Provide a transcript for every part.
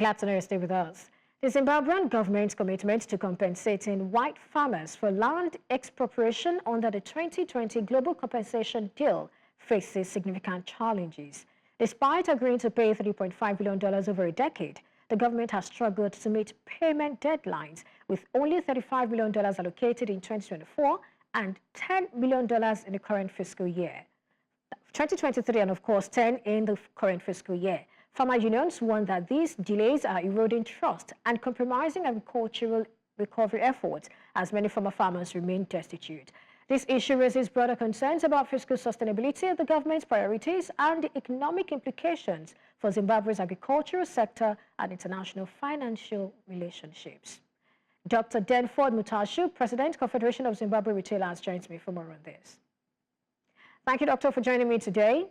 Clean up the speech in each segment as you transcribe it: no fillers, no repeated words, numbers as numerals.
Glad to know you stay with us. The Zimbabwean government's commitment to compensating white farmers for land expropriation under the 2020 Global Compensation Deal faces significant challenges. Despite agreeing to pay $3.5 billion over a decade, the government has struggled to meet payment deadlines, with only $35 billion allocated in 2024 and $10 billion in the current fiscal year. 2023 and of course 10 in the current fiscal year. Farmer unions warn that these delays are eroding trust and compromising agricultural recovery efforts as many former farmers remain destitute. This issue raises broader concerns about fiscal sustainability of the government's priorities and the economic implications for Zimbabwe's agricultural sector and international financial relationships. Dr. Denford Mutashu, President, Confederation of Zimbabwe Retailers, joins me for more on this. Thank you, Doctor, for joining me today.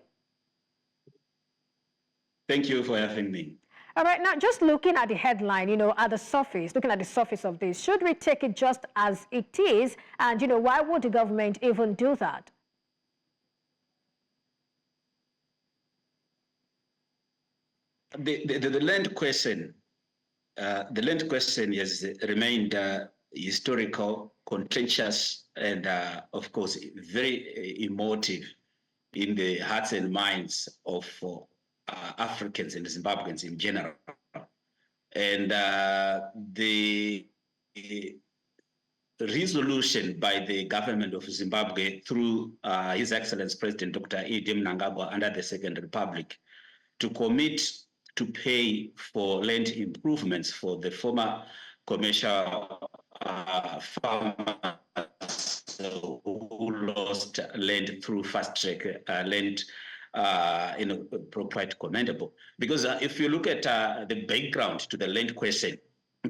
Thank you for having me. All right, now just looking at the headline, at the surface, looking at the surface of this, should we take it just as it is? And, why would the government even do that? The land question, has remained historical, contentious, and of course very emotive in the hearts and minds of Africans and Zimbabweans in general. And the resolution by the government of Zimbabwe through His Excellency President Dr. E.D. Mnangagwa under the Second Republic to commit to pay for land improvements for the former commercial farmers who lost land through fast-track land, quite commendable. Because if you look at the background to the land question,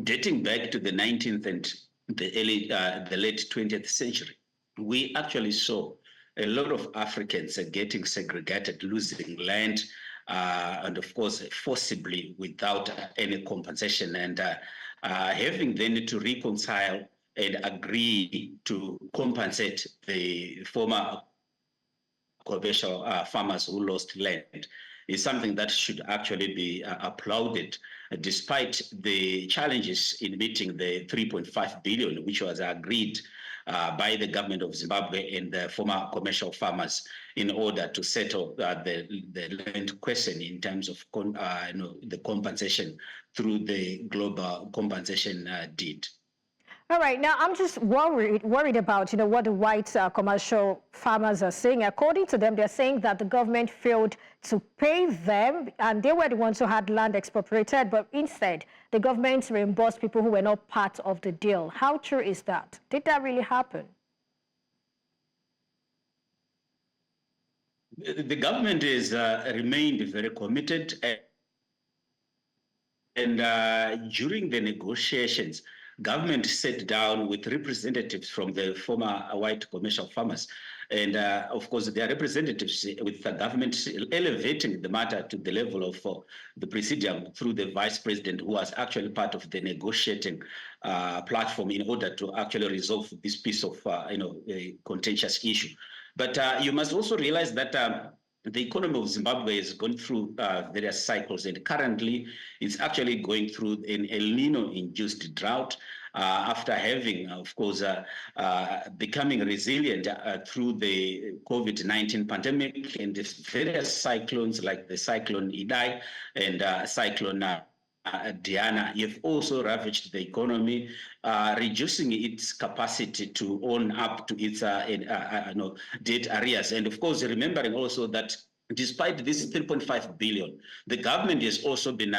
dating back to the 19th and the late 20th century, we actually saw a lot of Africans getting segregated, losing land, and of course forcibly without any compensation, and having then to reconcile and agree to compensate the former commercial farmers who lost land is something that should actually be applauded, despite the challenges in meeting the 3.5 billion, which was agreed by the government of Zimbabwe and the former commercial farmers in order to settle the land question in terms of the compensation through the global compensation deed. All right, now I'm just worried about, what the white commercial farmers are saying. According to them, they're saying that the government failed to pay them, and they were the ones who had land expropriated, but instead, the government reimbursed people who were not part of the deal. How true is that? Did that really happen? The government has remained very committed, and during the negotiations, government sat down with representatives from the former white commercial farmers. And of course, their representatives with the government elevating the matter to the level of the presidium through the vice president, who was actually part of the negotiating platform in order to actually resolve this piece of a contentious issue. But you must also realize that the economy of Zimbabwe has gone through various cycles, and currently it's actually going through an El Nino-induced drought after having, of course, becoming resilient through the COVID-19 pandemic and the various cyclones like the Cyclone Idai and Cyclone Diana have also ravaged the economy, reducing its capacity to own up to its debt arrears. And of course, remembering also that despite this 3.5 billion, the government has also been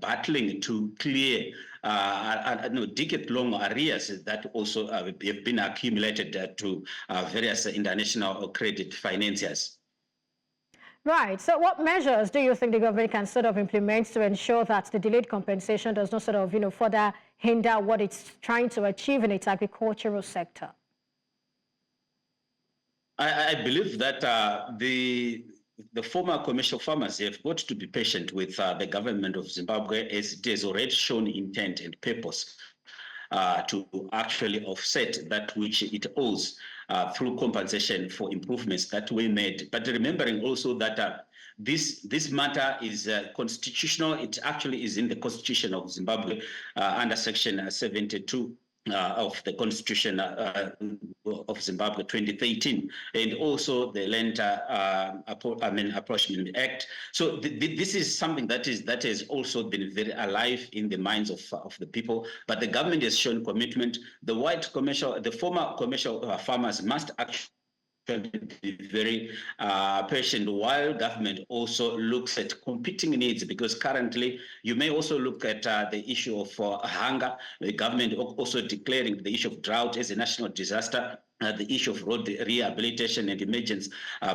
battling to clear decade-long arrears that also have been accumulated to various international credit financiers. Right. So what measures do you think the government can sort of implement to ensure that the delayed compensation does not sort of, further hinder what it's trying to achieve in its agricultural sector? I believe that the former commercial farmers have got to be patient with the government of Zimbabwe, as it has already shown intent and purpose to actually offset that which it owes through compensation for improvements that were made. But remembering also that this matter is constitutional. It actually is in the Constitution of Zimbabwe under Section 72. Of the Constitution of Zimbabwe 2013, and also the Land Apportionment Act. So this is something that has also been very alive in the minds of the people. But the government has shown commitment. The former commercial farmers must actually be very patient while government also looks at competing needs, because currently you may also look at the issue of hunger, the government also declaring the issue of drought as a national disaster, the issue of road rehabilitation and emergency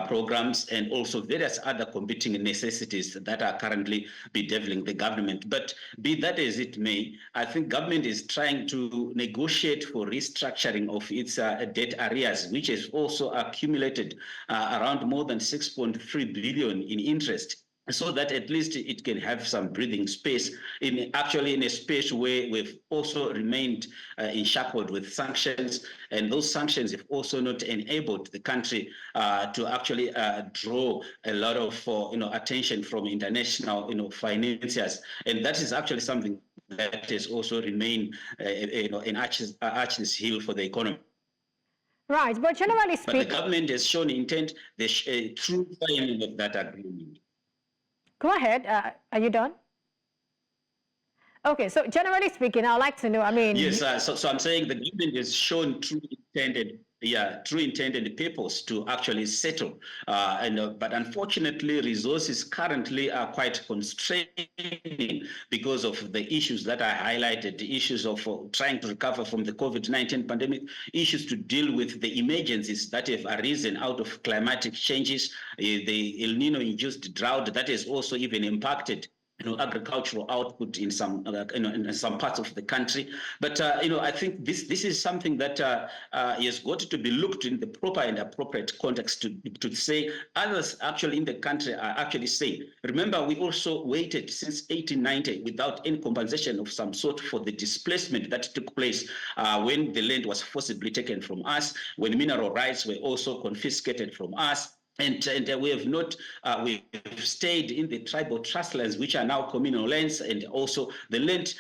programs, and also various other competing necessities that are currently bedeviling the government. But be that as it may, I think government is trying to negotiate for restructuring of its debt arrears, which has also accumulated around more than 6.3 billion in interest, so that at least it can have some breathing space in a space where we've also remained enshackled with sanctions, and those sanctions have also not enabled the country to actually draw a lot of attention from international financiers, and that is actually something that has also remained an Achilles heel for the economy. Right, but generally speaking, but the government has shown intent, the true signing of that agreement. Go ahead. Are you done? Okay, so generally speaking, I'd like to know, Yes, so I'm saying the government has shown true intended purpose to actually settle. But unfortunately, resources currently are quite constraining because of the issues that I highlighted, the issues of trying to recover from the COVID-19 pandemic, issues to deal with the emergencies that have arisen out of climatic changes, the El Nino-induced drought that has also even impacted agricultural output in some in some parts of the country. But I think this is something that has got to be looked in the proper and appropriate context to say. Others actually in the country are actually saying, remember, we also waited since 1890 without any compensation of some sort for the displacement that took place when the land was forcibly taken from us, when mineral rights were also confiscated from us. And we have not, we've stayed in the tribal trust lands, which are now communal lands, and also the land,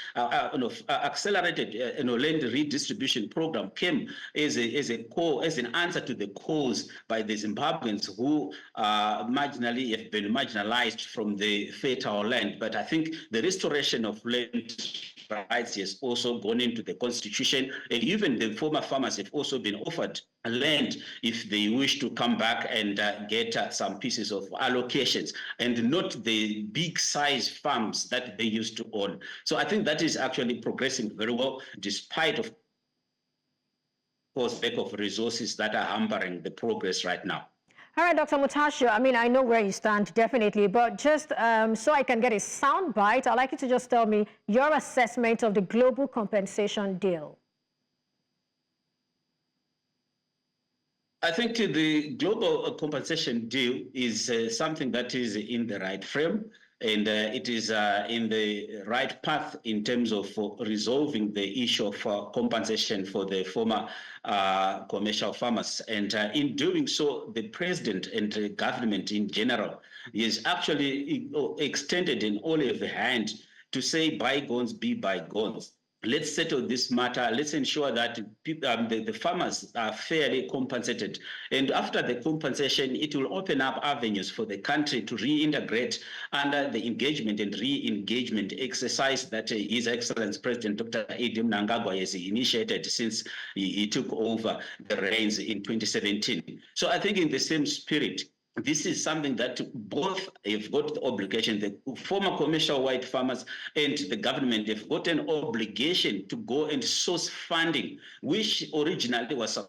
accelerated, land redistribution program came as an answer to the cause by the Zimbabweans who have been marginalized from the fertile land. But I think the restoration of land rights has also gone into the constitution, and even the former farmers have also been offered land if they wish to come back and get some pieces of allocations, and not the big size farms that they used to own. So I think that is actually progressing very well, despite of course lack of resources that are hampering the progress right now. All right, Dr. Mutashu, I know where you stand, definitely, but just so I can get a sound bite, I'd like you to just tell me your assessment of the global compensation deal. I think the global compensation deal is something that is in the right frame, and it is in the right path in terms of resolving the issue of compensation for the former commercial farmers. And in doing so, the president and the government in general is actually extended an olive hand to say bygones be bygones. Let's settle this matter. Let's ensure that the farmers are fairly compensated. And after the compensation, it will open up avenues for the country to reintegrate under the engagement and re-engagement exercise that His Excellency President Dr. Edim Mnangagwa has initiated since he took over the reins in 2017. So I think in the same spirit, this is something that both have got the obligation, the former commercial white farmers and the government have got an obligation to go and source funding, which originally was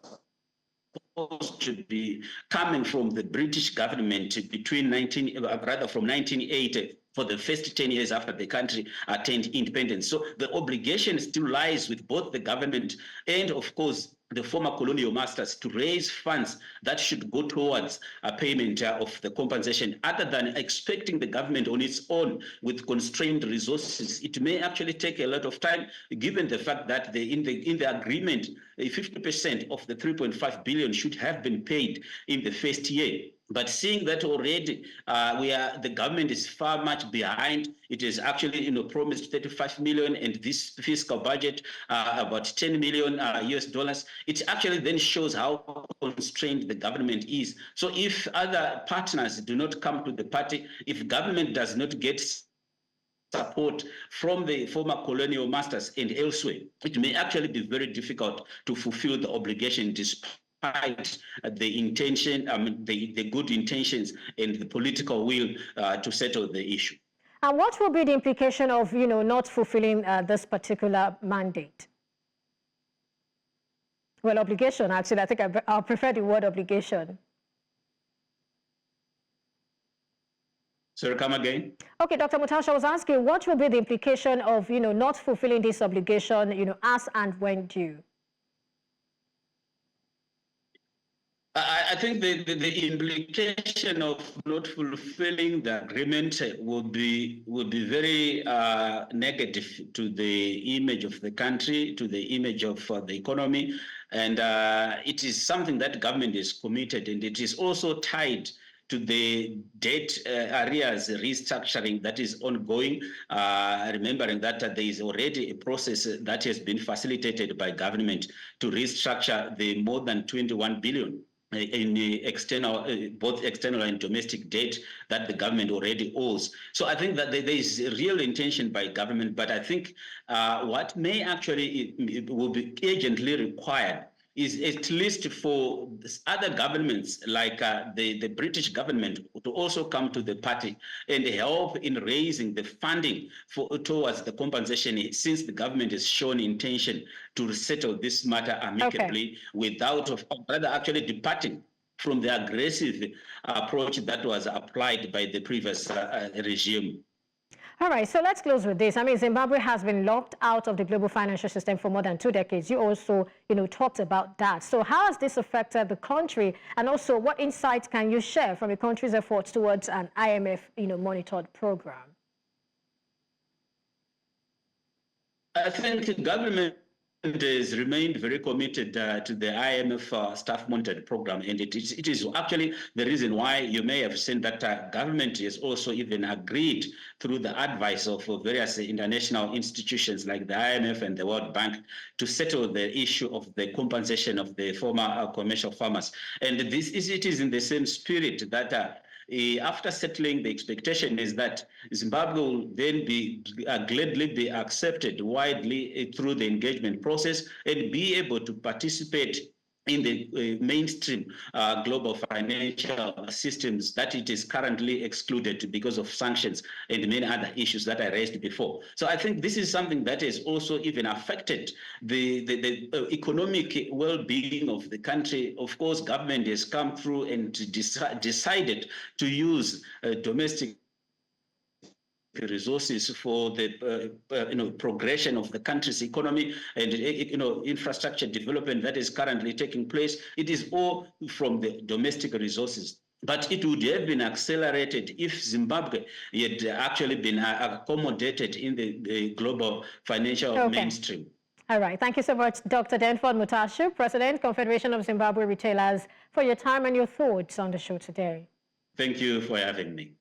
supposed to be coming from the British government from 1980 for the first 10 years after the country attained independence. So the obligation still lies with both the government and, of course, the former colonial masters to raise funds that should go towards a payment of the compensation, other than expecting the government on its own with constrained resources. It may actually take a lot of time, given the fact that in the agreement, 50% of the 3.5 billion should have been paid in the first year. But seeing that already the government is far much behind, it is actually promised 35 million, and this fiscal budget about 10 million US dollars. It actually then shows how constrained the government is. So if other partners do not come to the party, if government does not get support from the former colonial masters and elsewhere, it may actually be very difficult to fulfill the obligation despite the intention, the good intentions and the political will to settle the issue. And what will be the implication of, not fulfilling this particular mandate? Well, obligation, actually, I think I'll prefer the word obligation. Sorry, come again? Okay, Dr. Mutashu, I was asking, what will be the implication of, not fulfilling this obligation, as and when due? I think the implication of not fulfilling the agreement would be very negative to the image of the country, to the image of the economy, and it is something that government is committed, and it is also tied to the debt arrears restructuring that is ongoing, remembering that there is already a process that has been facilitated by government to restructure the more than 21 billion in the external, both external and domestic debt that the government already owes. So I think that there is a real intention by government, but I think what may actually will be urgently required is at least for other governments like the British government to also come to the party and help in raising the funding towards the compensation, since the government has shown intention to settle this matter amicably without rather actually departing from the aggressive approach that was applied by the previous regime. All right, so let's close with this. I mean, Zimbabwe has been locked out of the global financial system for more than 2 decades. You also, talked about that. So how has this affected the country? And also, what insights can you share from the country's efforts towards an IMF, monitored program? I think the government has remained very committed to the IMF staff monitored program, and it is actually the reason why you may have seen that government has also even agreed through the advice of various international institutions like the IMF and the World Bank to settle the issue of the compensation of the former commercial farmers. And it is in the same spirit that after settling, the expectation is that Zimbabwe will then gladly be accepted widely through the engagement process and be able to participate in the mainstream global financial systems that it is currently excluded because of sanctions and many other issues that I raised before. So I think this is something that has also even affected the economic well-being of the country. Of course, government has come through and decided to use domestic resources for the progression of the country's economy and infrastructure development that is currently taking place. It is all from the domestic resources. But it would have been accelerated if Zimbabwe had actually been accommodated in the global financial mainstream. All right. Thank you so much, Dr. Denford Mutashu, President, Confederation of Zimbabwe Retailers, for your time and your thoughts on the show today. Thank you for having me.